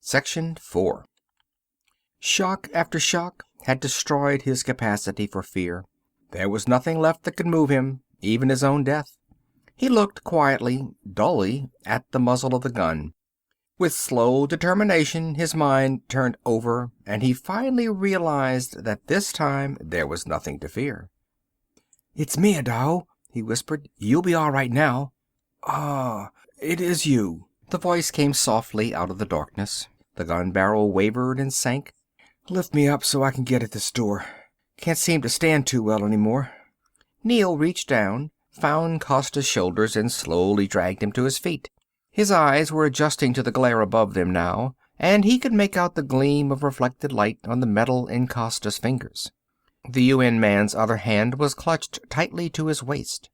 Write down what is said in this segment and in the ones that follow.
Section 4. Shock after shock had destroyed his capacity for fear. There was nothing left that could move him, even his own death. He looked quietly, dully, at the muzzle of the gun. With slow determination his mind turned over, and he finally realized that this time there was nothing to fear. "It's me, Adao," he whispered. "You'll be all right now." "Ah, it is you." The voice came softly out of the darkness. The gun barrel wavered and sank. "Lift me up so I can get at this door. Can't seem to stand too well anymore." Neil reached down, found Costa's shoulders, and slowly dragged him to his feet. His eyes were adjusting to the glare above them now, and he could make out the gleam of reflected light on the metal in Costa's fingers. The UN man's other hand was clutched tightly to his waist.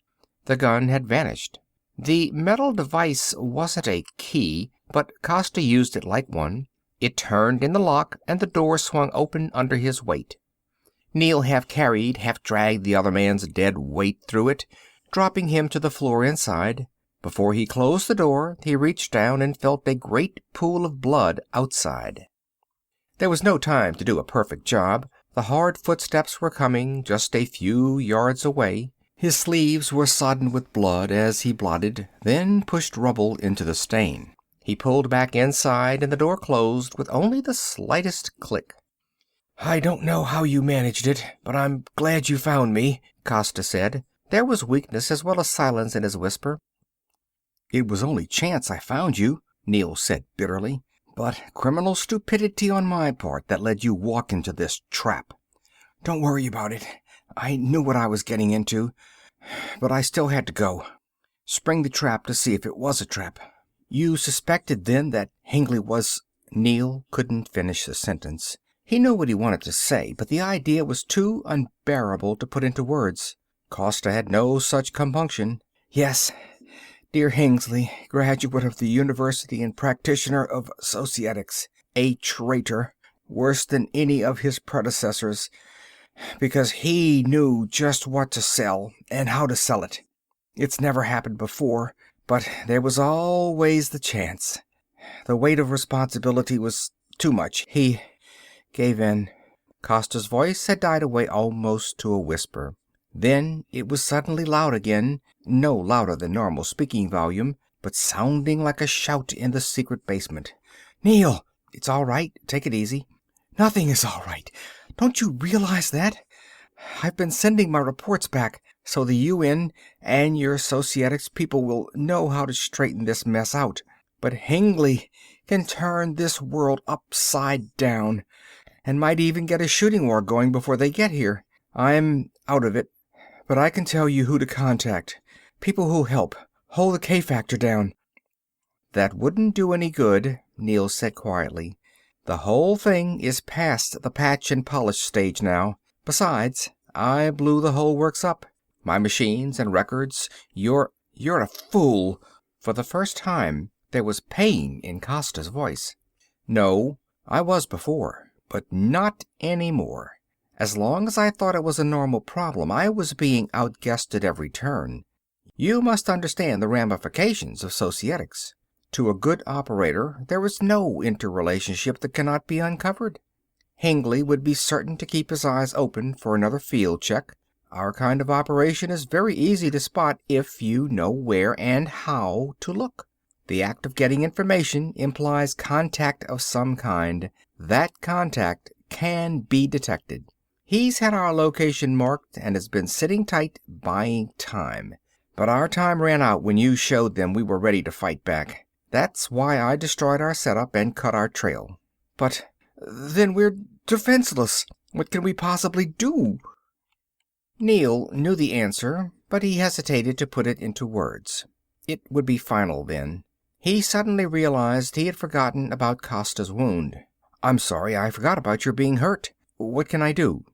The gun had vanished. The metal device wasn't a key, but Costa used it like one. It turned in the lock, and the door swung open under his weight. Neil half carried, half dragged the other man's dead weight through it, dropping him to the floor inside. Before he closed the door, he reached down and felt a great pool of blood outside. There was no time to do a perfect job. The hard footsteps were coming, just a few yards away. His sleeves were sodden with blood as he blotted, then pushed rubble into the stain. He pulled back inside, and the door closed with only the slightest click. "I don't know how you managed it, but I'm glad you found me," Costa said. There was weakness as well as silence in his whisper. "It was only chance I found you," Neil said bitterly. "But criminal stupidity on my part that led you walk into this trap. Don't worry about it. I knew what I was getting into, but I still had to go. Spring the trap to see if it was a trap." "You suspected then that Hengly was—" Neil couldn't finish the sentence. He knew what he wanted to say, but the idea was too unbearable to put into words. Costa had no such compunction. "Yes, dear Hengly, graduate of the university and practitioner of societics. A traitor, worse than any of his predecessors, because he knew just what to sell and how to sell it. It's never happened before, but there was always the chance. The weight of responsibility was too much. He gave in." Costa's voice had died away almost to a whisper. Then it was suddenly loud again, no louder than normal speaking volume, but sounding like a shout in the secret basement. "Neil! It's all right. Take it easy." "Nothing is all right. Don't you realize that? I've been sending my reports back, so the UN and your societics people will know how to straighten this mess out. But Hengly can turn this world upside down, and might even get a shooting war going before they get here. I'm out of it, but I can tell you who to contact. People who'll help. Hold the K-factor down." "That wouldn't do any good," Neil said quietly. "The whole thing is past the patch and polish stage now. Besides, I blew the whole works up. My machines and records. You're a fool." For the first time, there was pain in Costa's voice. "No, I was before, but not anymore. As long as I thought it was a normal problem, I was being outguessed at every turn. You must understand the ramifications of societics. To a good operator, there is no interrelationship that cannot be uncovered. Hengly would be certain to keep his eyes open for another field check. Our kind of operation is very easy to spot if you know where and how to look. The act of getting information implies contact of some kind. That contact can be detected. He's had our location marked and has been sitting tight, buying time. But our time ran out when you showed them we were ready to fight back. That's why I destroyed our setup and cut our trail." "But then we're defenseless. What can we possibly do?" Neil knew the answer, but he hesitated to put it into words. It would be final then. He suddenly realized he had forgotten about Costa's wound. "I'm sorry, I forgot about your being hurt. What can I do?"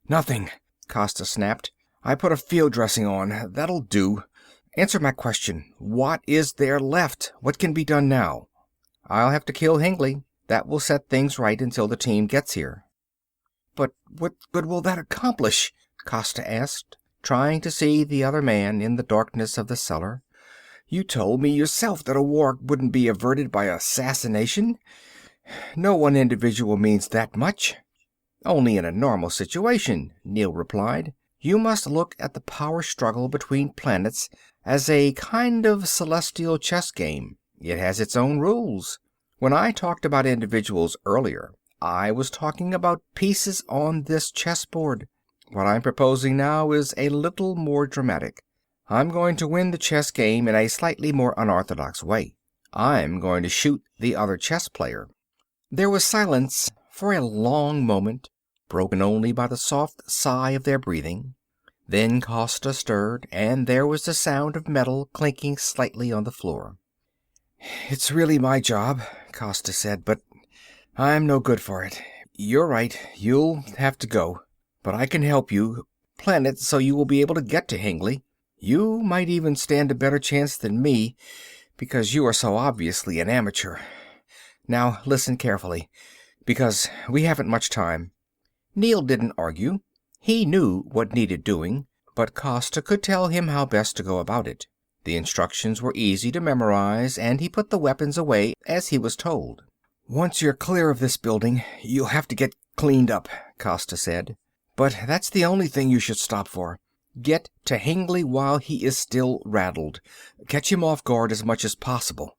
"Nothing," Costa snapped. "I put a field dressing on. That'll do. Answer my question. What is there left? What can be done now?" "I'll have to kill Hengly. That will set things right until the team gets here." "But what good will that accomplish?" Costa asked, trying to see the other man in the darkness of the cellar. "You told me yourself that a war wouldn't be averted by assassination. No one individual means that much. Only in a normal situation, Neil replied. You must look at the power struggle between planets as a kind of celestial chess game. It has its own rules. When I talked about individuals earlier, I was talking about pieces on this chessboard. What I'm proposing now is a little more dramatic. I'm going to win the chess game in a slightly more unorthodox way. I'm going to shoot the other chess player. There was silence for a long moment, broken only by the soft sigh of their breathing. Then Costa stirred, and there was the sound of metal clinking slightly on the floor. "It's really my job," Costa said, "but I'm no good for it. You're right, you'll have to go. But I can help you plan it so you will be able to get to Hengly. You might even stand a better chance than me, because you are so obviously an amateur. Now listen carefully, because we haven't much time." Neil didn't argue. He knew what needed doing, but Costa could tell him how best to go about it. The instructions were easy to memorize, and he put the weapons away as he was told. "Once you're clear of this building, you'll have to get cleaned up," Costa said. "But that's the only thing you should stop for. Get to Hengly while he is still rattled. Catch him off guard as much as possible.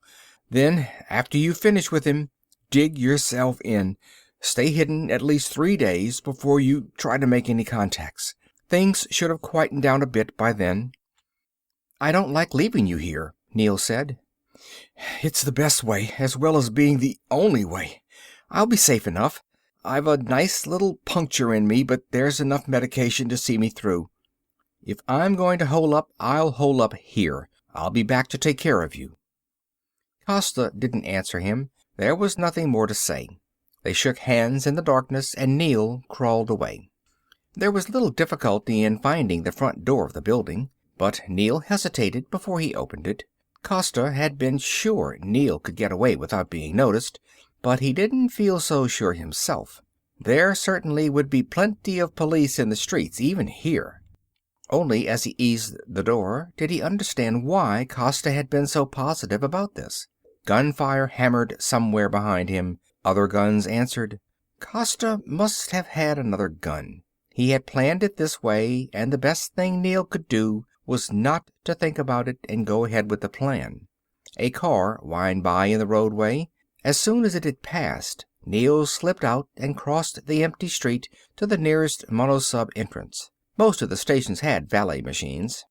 Then, after you finish with him, dig yourself in. Stay hidden at least 3 days before you try to make any contacts. Things should have quietened down a bit by then." "I don't like leaving you here," Neil said. "It's the best way, as well as being the only way. I'll be safe enough. I've a nice little puncture in me, but there's enough medication to see me through. If I'm going to hole up, I'll hole up here. I'll be back to take care of you." Costa didn't answer him. There was nothing more to say. They shook hands in the darkness, and Neil crawled away. There was little difficulty in finding the front door of the building, but Neil hesitated before he opened it. Costa had been sure Neil could get away without being noticed, but he didn't feel so sure himself. There certainly would be plenty of police in the streets, even here. Only as he eased the door did he understand why Costa had been so positive about this. Gunfire hammered somewhere behind him. Other guns answered. Costa must have had another gun. He had planned it this way, and the best thing Neil could do was not to think about it and go ahead with the plan. A car whined by in the roadway. As soon as it had passed, Neil slipped out and crossed the empty street to the nearest monosub entrance. Most of the stations had valet machines.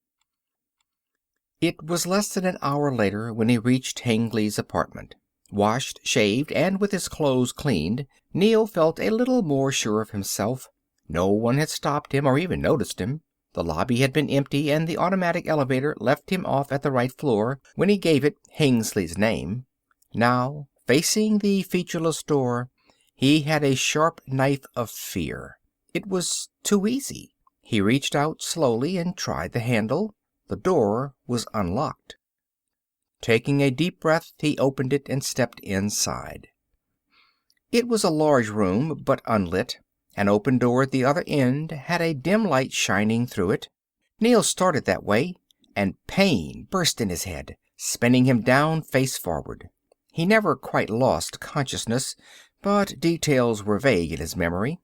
It was less than an hour later when he reached Hengly's apartment. Washed, shaved, and with his clothes cleaned, Neil felt a little more sure of himself. No one had stopped him or even noticed him. The lobby had been empty, and the automatic elevator left him off at the right floor when he gave it Hengly's name. Now, facing the featureless door, he had a sharp knife of fear. It was too easy. He reached out slowly and tried the handle. The door was unlocked. Taking a deep breath, he opened it and stepped inside. It was a large room, but unlit. An open door at the other end had a dim light shining through it. Neil started that way, and pain burst in his head, spinning him down face forward. He never quite lost consciousness, but details were vague in his memory.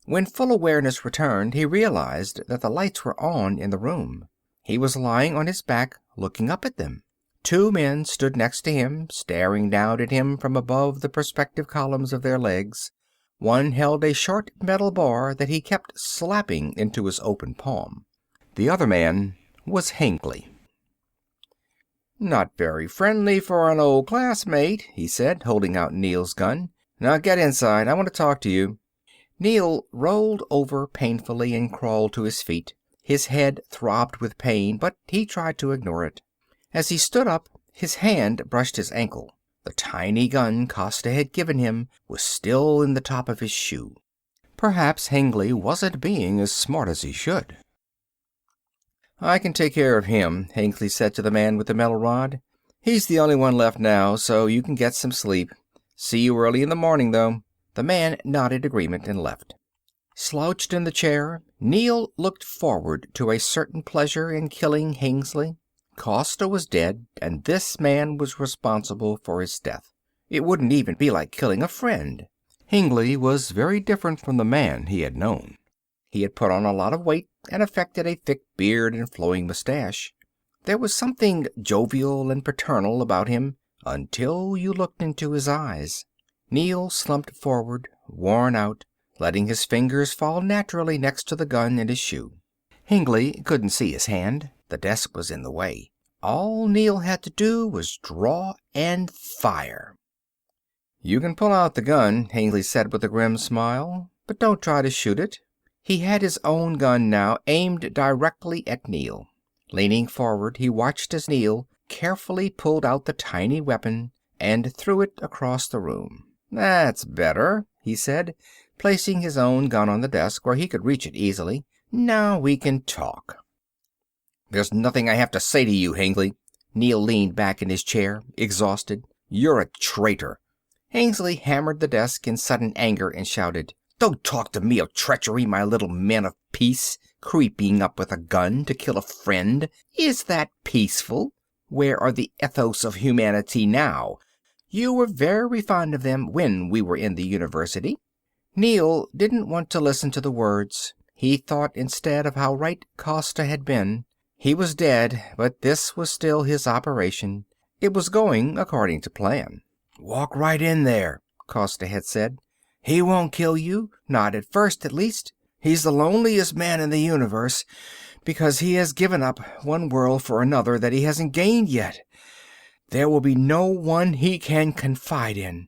When full awareness returned, he realized that the lights were on in the room. He was lying on his back, looking up at them. 2 men stood next to him, staring down at him from above the perspective columns of their legs. One held a short metal bar that he kept slapping into his open palm. The other man was Hengly. "Not very friendly for an old classmate," he said, holding out Neil's gun. "Now get inside. I want to talk to you." Neil rolled over painfully and crawled to his feet. His head throbbed with pain, but he tried to ignore it. As he stood up, his hand brushed his ankle. The tiny gun Costa had given him was still in the top of his shoe. Perhaps Hengly wasn't being as smart as he should. "I can take care of him," Hengly said to the man with the metal rod. "He's the only one left now, so you can get some sleep. See you early in the morning, though." The man nodded agreement and left. Slouched in the chair, Neil looked forward to a certain pleasure in killing Hengly. Costa was dead, and this man was responsible for his death. It wouldn't even be like killing a friend. Hengly was very different from the man he had known. He had put on a lot of weight and affected a thick beard and flowing mustache. There was something jovial and paternal about him until you looked into his eyes. Neel slumped forward, worn out, letting his fingers fall naturally next to the gun in his shoe. Hengly couldn't see his hand. The desk was in the way. All Neel had to do was draw and fire. "You can pull out the gun," Hengly said with a grim smile, "but don't try to shoot it." He had his own gun now, aimed directly at Neel. Leaning forward, he watched as Neel carefully pulled out the tiny weapon and threw it across the room. "That's better," he said, placing his own gun on the desk where he could reach it easily. "Now we can talk." "There's nothing I have to say to you, Hengly." Neel leaned back in his chair, exhausted. "You're a traitor." Hengly hammered the desk in sudden anger and shouted, "Don't talk to me of treachery, my little man of peace. Creeping up with a gun to kill a friend. Is that peaceful? Where are the ethos of humanity now? You were very fond of them when we were in the university." Neel didn't want to listen to the words. He thought instead of how right Costa had been. He was dead, but this was still his operation. It was going according to plan. "Walk right in there," Costa had said. "He won't kill you, not at first at least. He's the loneliest man in the universe, because he has given up one world for another that he hasn't gained yet. There will be no one he can confide in.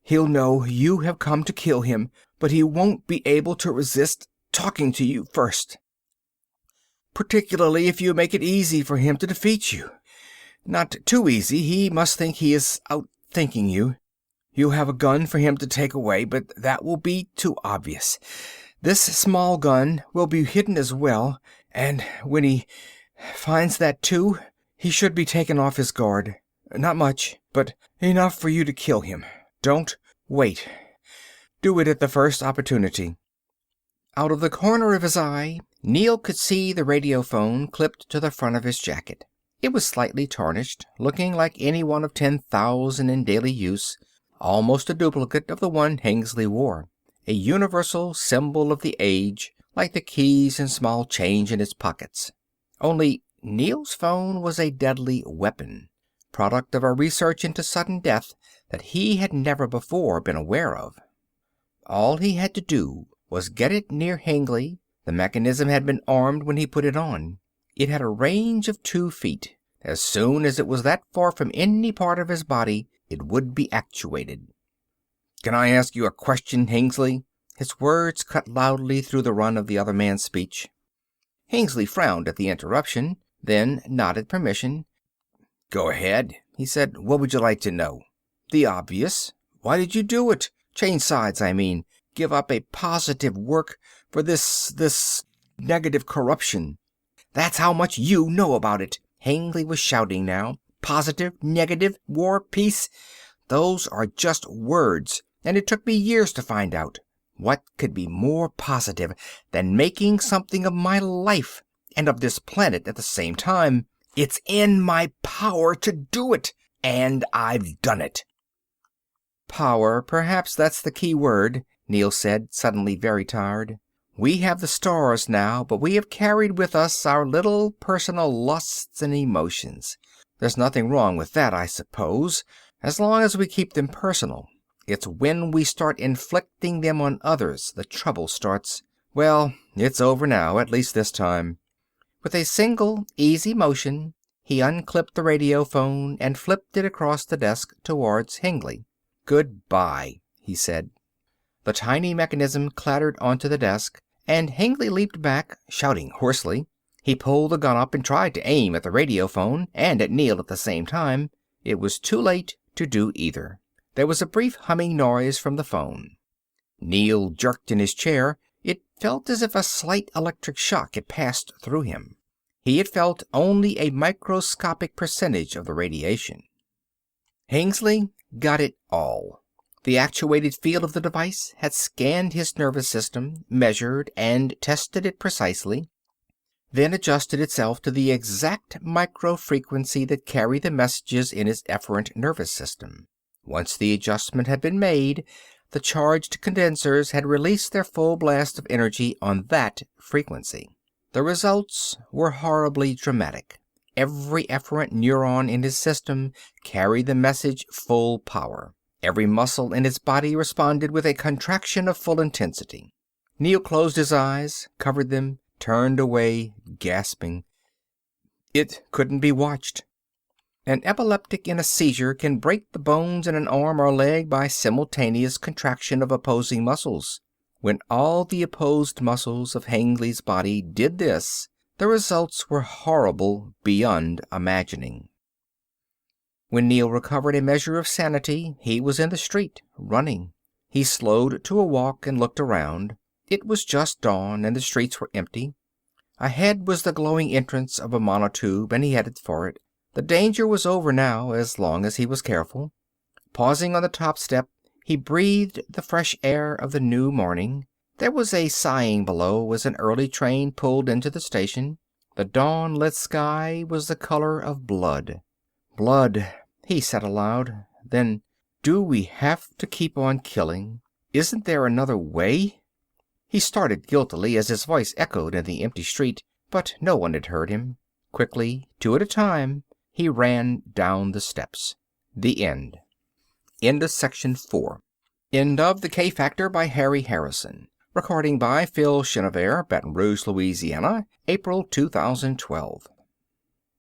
He'll know you have come to kill him, but he won't be able to resist talking to you first. Particularly if you make it easy for him to defeat you. Not too easy. He must think he is outthinking you. You'll have a gun for him to take away, but that will be too obvious. This small gun will be hidden as well, and when he finds that too, he should be taken off his guard. Not much, but enough for you to kill him. Don't wait. Do it at the first opportunity." Out of the corner of his eye, Neel could see the radiophone clipped to the front of his jacket. It was slightly tarnished, looking like any one of 10,000 in daily use, almost a duplicate of the one Hengly wore. A universal symbol of the age, like the keys and small change in his pockets. Only Neel's phone was a deadly weapon, product of a research into sudden death that he had never before been aware of. All he had to do was get it near Hengly. The mechanism had been armed when he put it on. It had a range of 2 feet. As soon as it was that far from any part of his body, it would be actuated. "Can I ask you a question, Hengly?" His words cut loudly through the run of the other man's speech. Hengly frowned at the interruption, then nodded permission. "Go ahead," he said. "What would you like to know?" "The obvious. Why did you do it? Change sides, I mean. Give up a positive work for this negative corruption." "That's how much you know about it!" Hengly was shouting now. "Positive, negative, war, peace. Those are just words, and it took me years to find out. What could be more positive than making something of my life and of this planet at the same time? It's in my power to do it, and I've done it." "Power, perhaps that's the key word," Neel said, suddenly very tired. "We have the stars now, but we have carried with us our little personal lusts and emotions. There's nothing wrong with that, I suppose, as long as we keep them personal. It's when we start inflicting them on others the trouble starts. Well, it's over now, at least this time." With a single, easy motion, he unclipped the radiophone and flipped it across the desk towards Hengly. "Goodbye," he said. The tiny mechanism clattered onto the desk, and Hengly leaped back, shouting hoarsely. He pulled the gun up and tried to aim at the radiophone and at Neel at the same time. It was too late to do either. There was a brief humming noise from the phone. Neel jerked in his chair. It felt as if a slight electric shock had passed through him. He had felt only a microscopic percentage of the radiation. Hengly got it all. The actuated field of the device had scanned his nervous system, measured and tested it precisely. then adjusted itself to the exact micro-frequency that carried the messages in his efferent nervous system. Once the adjustment had been made, the charged condensers had released their full blast of energy on that frequency. The results were horribly dramatic. Every efferent neuron in his system carried the message full power. Every muscle in his body responded with a contraction of full intensity. Neill closed his eyes, covered them, turned away, gasping. It couldn't be watched. An epileptic in a seizure can break the bones in an arm or leg by simultaneous contraction of opposing muscles. When all the opposed muscles of Hengly's body did this, the results were horrible beyond imagining. When Neill recovered a measure of sanity, he was in the street, running. He slowed to a walk and looked around. It was just dawn, and the streets were empty. Ahead was the glowing entrance of a monotube, and he headed for it. The danger was over now, as long as he was careful. Pausing on the top step, he breathed the fresh air of the new morning. There was a sighing below as an early train pulled into the station. The dawn-lit sky was the color of blood. Blood, he said aloud. Then, do we have to keep on killing? Isn't there another way? He started guiltily as his voice echoed in the empty street, but no one had heard him. Quickly, two at a time, he ran down the steps. The end. End of section 4. End of The K Factor by Harry Harrison. Recording by Phil Chenevert, Baton Rouge, Louisiana, April 2012.